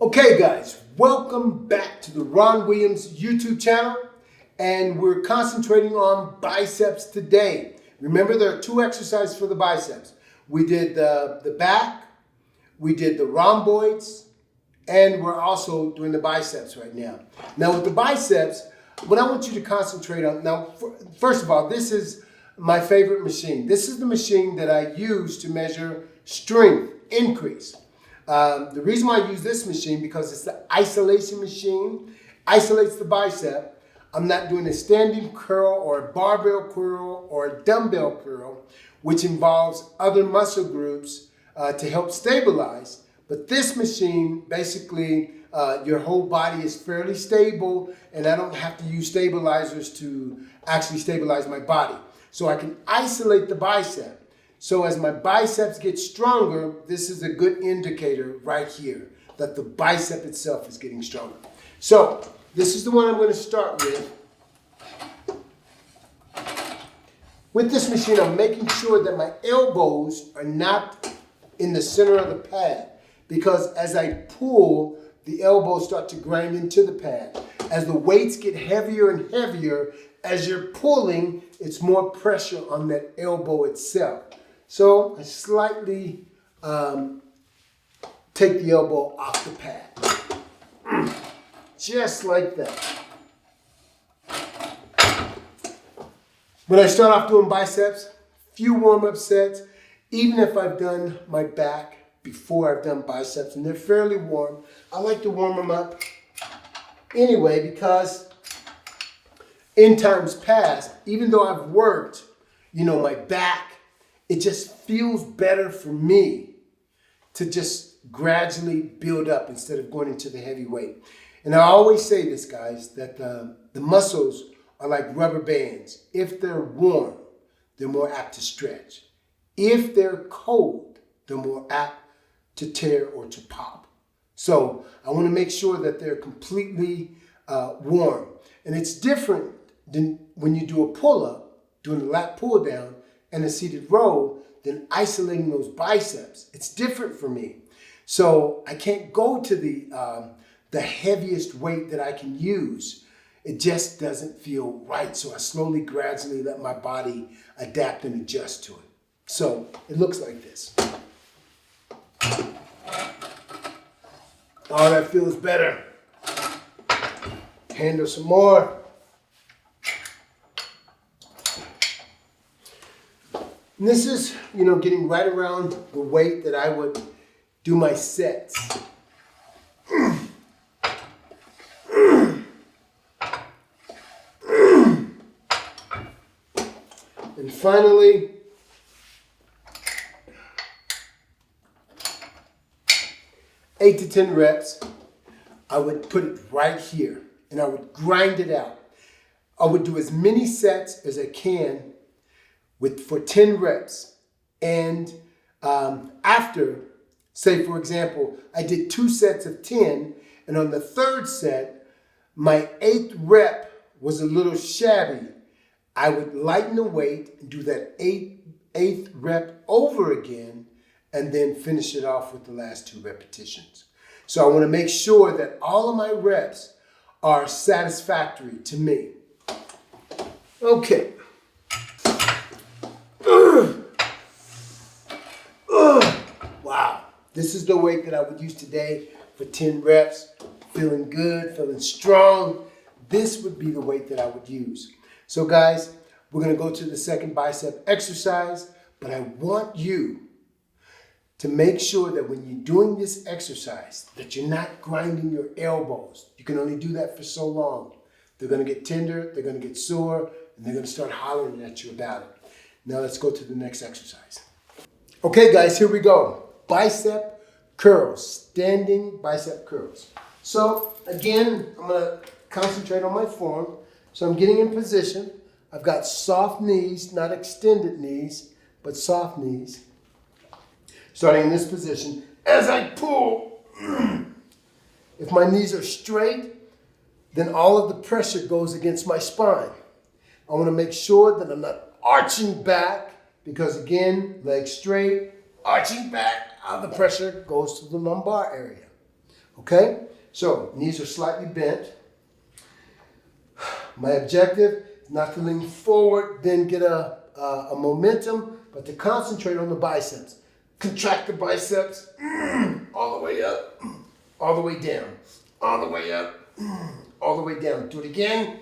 Okay guys, welcome back to the Ron Williams YouTube channel, and we're concentrating on biceps today. Remember, there are two exercises for the biceps. We did the back, we did the rhomboids, and we're also doing the biceps right now. Now with the biceps, what I want you to concentrate on, first of all, this is my favorite machine. This is the machine that I use to measure strength increase. The reason why I use this machine, because it's the isolation machine, isolates the bicep. I'm not doing a standing curl or a barbell curl or a dumbbell curl, which involves other muscle groups to help stabilize. But this machine, basically, your whole body is fairly stable, and I don't have to use stabilizers to actually stabilize my body. So I can isolate the bicep. So as my biceps get stronger, this is a good indicator right here that the bicep itself is getting stronger. So this is the one I'm going to start with. With this machine, I'm making sure that my elbows are not in the center of the pad, because as I pull, the elbows start to grind into the pad. As the weights get heavier and heavier, as you're pulling, it's more pressure on that elbow itself. So I slightly take the elbow off the pad. Just like that. When I start off doing biceps, few warm-up sets, even if I've done my back before I've done biceps, and they're fairly warm, I like to warm them up anyway, because in times past, even though I've worked, my back, it just feels better for me to just gradually build up instead of going into the heavy weight. And I always say this, guys, that the muscles are like rubber bands. If they're warm, they're more apt to stretch. If they're cold, they're more apt to tear or to pop. So I want to make sure that they're completely warm. And it's different than when you do a pull-up, doing a lat pull-down, and a seated row, then isolating those biceps. It's different for me. So I can't go to the heaviest weight that I can use. It just doesn't feel right. So I slowly, gradually let my body adapt and adjust to it. So it looks like this. Oh, that feels better. Handle some more. And this is, getting right around the weight that I would do my sets. And finally, eight to 10 reps, I would put it right here and I would grind it out. I would do as many sets as I can for 10 reps. And after, say for example, I did 2 sets of 10, and on the third set, my 8th rep was a little shabby. I would lighten the weight and do that 8th rep over again, and then finish it off with the last 2 repetitions. So I want to make sure that all of my reps are satisfactory to me. Okay. Wow. This is the weight that I would use today for 10 reps. Feeling good, feeling strong. This would be the weight that I would use. So guys, we're going to go to the second bicep exercise, but I want you to make sure that when you're doing this exercise, that you're not grinding your elbows. You can only do that for so long. They're going to get tender, they're going to get sore, and they're going to start hollering at you about it. Now let's go to the next exercise. Okay guys, here we go. Bicep curls, standing bicep curls. So again, I'm going to concentrate on my form. So I'm getting in position. I've got soft knees, not extended knees, but soft knees. Starting in this position, as I pull, if my knees are straight, then all of the pressure goes against my spine. I want to make sure that I'm not arching back, because again, legs straight, arching back, all the pressure goes to the lumbar area. Okay? So, knees are slightly bent. My objective is not to lean forward, then get a momentum, but to concentrate on the biceps. Contract the biceps, all the way up, all the way down, all the way up, all the way down. Do it again.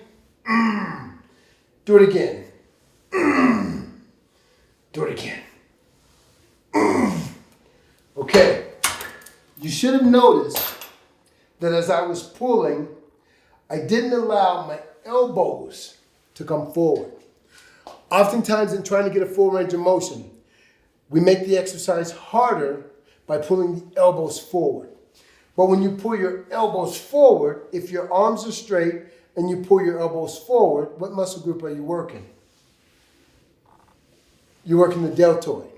Do it again. Do it again. Okay. You should have noticed that as I was pulling, I didn't allow my elbows to come forward. Oftentimes in trying to get a full range of motion, we make the exercise harder by pulling the elbows forward. But when you pull your elbows forward, if your arms are straight and you pull your elbows forward, what muscle group are you working? You're working the deltoid.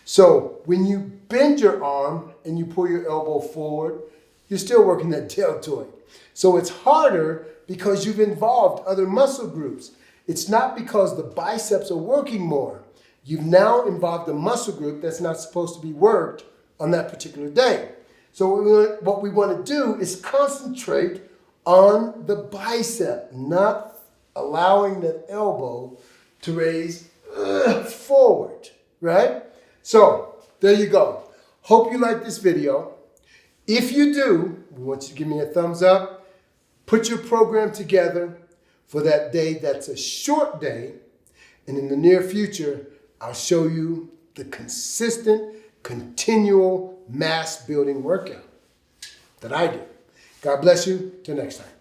So when you bend your arm and you pull your elbow forward, you're still working that deltoid. So it's harder because you've involved other muscle groups. It's not because the biceps are working more. You've now involved a muscle group that's not supposed to be worked on that particular day. So what we want to do is concentrate on the bicep, not allowing that elbow to raise forward, right? So there you go. Hope you like this video. If you do, I want you to give me a thumbs up. Put your program together for that day that's a short day. And in the near future, I'll show you the consistent, continual mass building workout that I do. God bless you. Till next time.